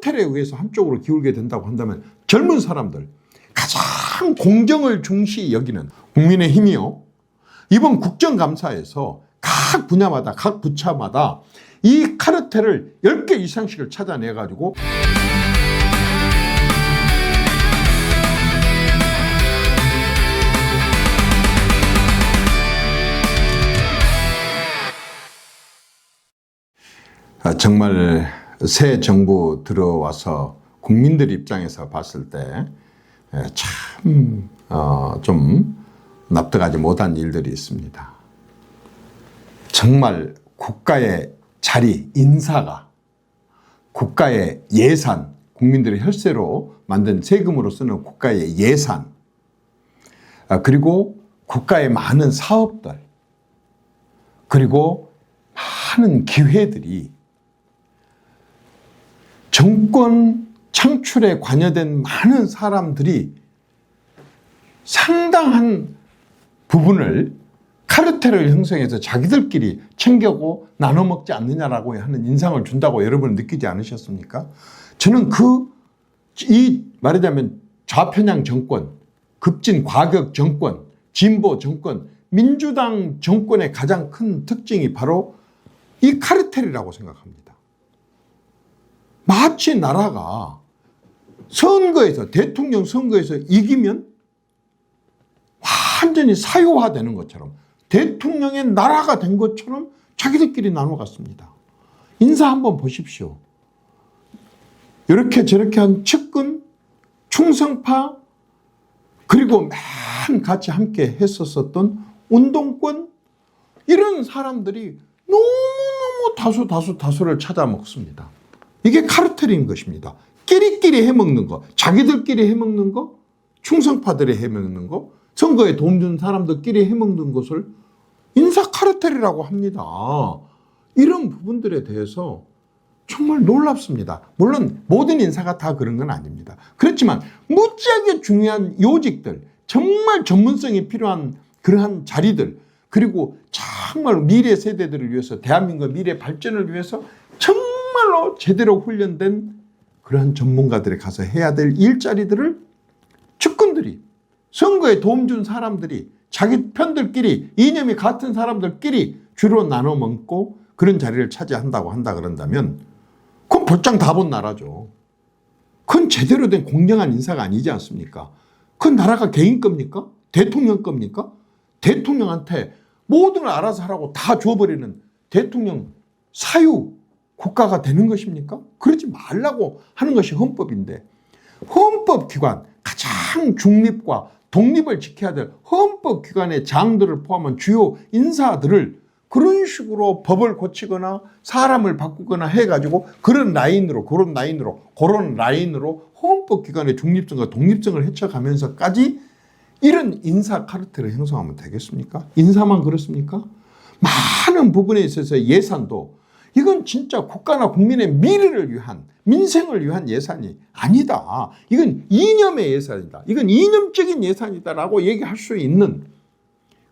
카르텔에 의해서 한쪽으로 기울게 된다고 한다면 젊은 사람들, 가장 공정을 중시 여기는 국민의힘이요, 이번 국정감사에서 각 분야마다 각 부처마다 이 카르텔을 10개 이상씩을 찾아내가지고 정말 새 정부 들어와서 국민들 입장에서 봤을 때 참 좀 납득하지 못한 일들이 있습니다. 정말 국가의 자리, 인사가, 국가의 예산, 국민들의 혈세로 만든 세금으로 쓰는 국가의 예산, 그리고 국가의 많은 사업들, 그리고 많은 기회들이 정권 창출에 관여된 많은 사람들이 상당한 부분을 카르텔을 형성해서 자기들끼리 챙겨고 나눠 먹지 않느냐라고 하는 인상을 준다고 여러분 느끼지 않으셨습니까? 저는 이 말하자면 좌편향 정권, 급진 과격 정권, 진보 정권, 민주당 정권의 가장 큰 특징이 바로 이 카르텔이라고 생각합니다. 마치 나라가 선거에서, 대통령 선거에서 이기면 완전히 사유화되는 것처럼, 대통령의 나라가 된 것처럼 자기들끼리 나눠 갔습니다. 인사 한번 보십시오. 이렇게 저렇게 한 측근, 충성파, 그리고 맨 같이 함께 했었던 운동권, 이런 사람들이 너무너무 다수를 찾아 먹습니다. 이게 카르텔인 것입니다. 끼리끼리 해먹는 거, 자기들끼리 해먹는 거, 충성파들이 해먹는 거, 선거에 도움 준 사람들끼리 해먹는 것을 인사 카르텔이라고 합니다. 이런 부분들에 대해서 정말 놀랍습니다. 물론 모든 인사가 다 그런 건 아닙니다. 그렇지만 무지하게 중요한 요직들, 정말 전문성이 필요한 그러한 자리들, 그리고 정말 미래 세대들을 위해서, 대한민국 미래 발전을 위해서 정말로 제대로 훈련된 그러한 전문가들이 가서 해야 될 일자리들을 측근들이, 선거에 도움 준 사람들이, 자기 편들끼리, 이념이 같은 사람들끼리 주로 나눠 먹고 그런 자리를 차지한다고 그런다면 그건 볼장 다 본 나라죠. 그건 제대로 된 공정한 인사가 아니지 않습니까? 그건 나라가 개인 겁니까? 대통령 겁니까? 대통령한테 모든 걸 알아서 하라고 다 줘버리는 대통령 사유 국가가 되는 것입니까? 그러지 말라고 하는 것이 헌법인데, 헌법기관, 가장 중립과 독립을 지켜야 될 헌법기관의 장들을 포함한 주요 인사들을 그런 식으로 법을 고치거나 사람을 바꾸거나 해가지고 그런 라인으로 헌법기관의 중립성과 독립성을 헤쳐가면서까지 이런 인사 카르텔을 형성하면 되겠습니까? 인사만 그렇습니까? 많은 부분에 있어서 예산도, 이건 진짜 국가나 국민의 미래를 위한, 민생을 위한 예산이 아니다. 이건 이념의 예산이다. 이건 이념적인 예산이다라고 얘기할 수 있는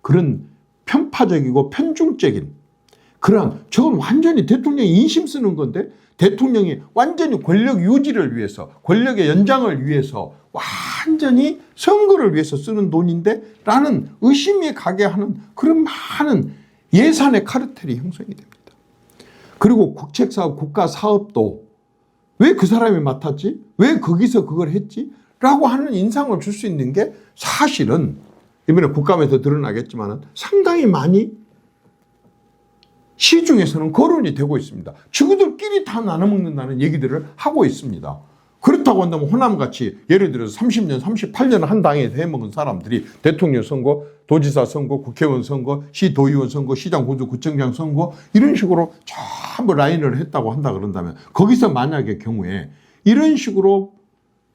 그런 편파적이고 편중적인 그런, 저건 완전히 대통령이 인심 쓰는 건데, 대통령이 완전히 권력 유지를 위해서, 권력의 연장을 위해서 완전히 선거를 위해서 쓰는 돈인데 라는 의심이 가게 하는 그런 많은 예산의 카르텔이 형성이 됩니다. 그리고 국책사업, 국가사업도 왜 그 사람이 맡았지? 왜 거기서 그걸 했지? 라고 하는 인상을 줄 수 있는 게 사실은 이번에 국감에서 드러나겠지만 상당히 많이 시중에서는 거론이 되고 있습니다. 저들끼리 다 나눠 먹는다는 얘기들을 하고 있습니다. 그렇다고 한다면 호남같이 예를 들어서 30년, 38년 한 당에서 해먹은 사람들이 대통령 선거, 도지사 선거, 국회의원 선거, 시도의원 선거, 시장, 군수, 구청장 선거 이런 식으로 전부 라인을 했다고 한다 그런다면, 거기서 만약의 경우에 이런 식으로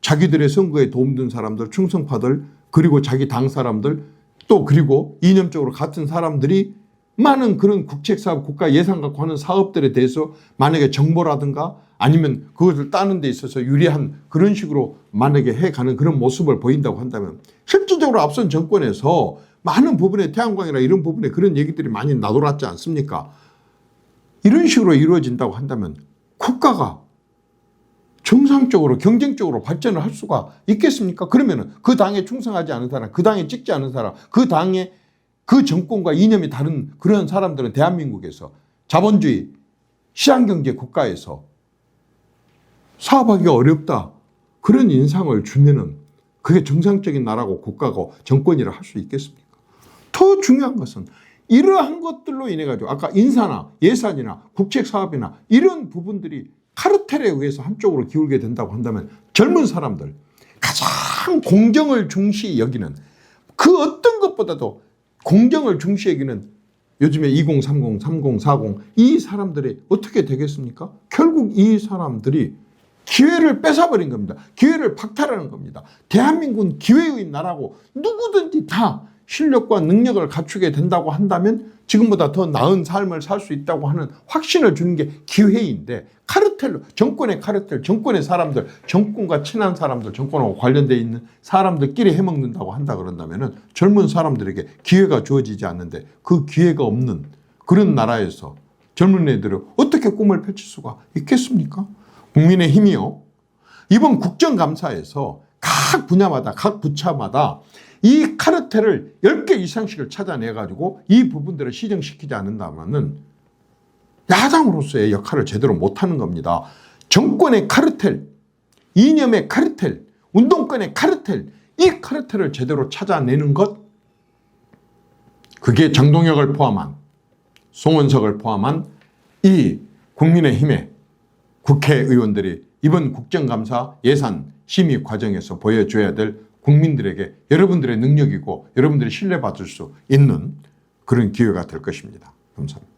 자기들의 선거에 도움된 사람들, 충성파들, 그리고 자기 당 사람들, 또 그리고 이념적으로 같은 사람들이 많은 그런 국책사업, 국가 예산 갖고 하는 사업들에 대해서 만약에 정보라든가 아니면 그것을 따는 데 있어서 유리한 그런 식으로 만약에 해가는 그런 모습을 보인다고 한다면, 실질적으로 앞선 정권에서 많은 부분에 태양광이나 이런 부분에 그런 얘기들이 많이 나돌았지 않습니까? 이런 식으로 이루어진다고 한다면 국가가 정상적으로 경쟁적으로 발전을 할 수가 있겠습니까? 그러면은 그 당에 충성하지 않은 사람, 그 당에 찍지 않은 사람, 그 당에 그 정권과 이념이 다른 그런 사람들은 대한민국에서 자본주의 시장경제 국가에서 사업하기 어렵다. 그런 인상을 주면은 그게 정상적인 나라고 국가고 정권이라 할 수 있겠습니까? 더 중요한 것은 이러한 것들로 인해 가지고 아까 인사나 예산이나 국책사업이나 이런 부분들이 카르텔에 의해서 한쪽으로 기울게 된다고 한다면 젊은 사람들 가장 공정을 중시 여기는 그 어떤 것보다도 공정을 중시 여기는 요즘에 2030, 3040 이 사람들이 어떻게 되겠습니까? 결국 이 사람들이 기회를 뺏어버린 겁니다. 기회를 박탈하는 겁니다. 대한민국은 기회의 나라고 누구든지 다 실력과 능력을 갖추게 된다고 한다면 지금보다 더 나은 삶을 살 수 있다고 하는 확신을 주는 게 기회인데 카르텔로 정권의 카르텔, 정권의 사람들, 정권과 친한 사람들, 정권하고 관련되어 있는 사람들끼리 해먹는다고 한다 그런다면 젊은 사람들에게 기회가 주어지지 않는데 그 기회가 없는 그런 나라에서 젊은 애들이 어떻게 꿈을 펼칠 수가 있겠습니까? 국민의힘이요. 이번 국정감사에서 각 분야마다 각 부처마다 이 카르텔을 10개 이상씩을 찾아내가지고 이 부분들을 시정시키지 않는다면은 야당으로서의 역할을 제대로 못하는 겁니다. 정권의 카르텔, 이념의 카르텔, 운동권의 카르텔, 이 카르텔을 제대로 찾아내는 것, 그게 장동혁을 포함한 송원석을 포함한 이 국민의힘의 국회의원들이 이번 국정감사 예산 심의 과정에서 보여줘야 될 국민들에게 여러분들의 능력이고 여러분들이 신뢰받을 수 있는 그런 기회가 될 것입니다. 감사합니다.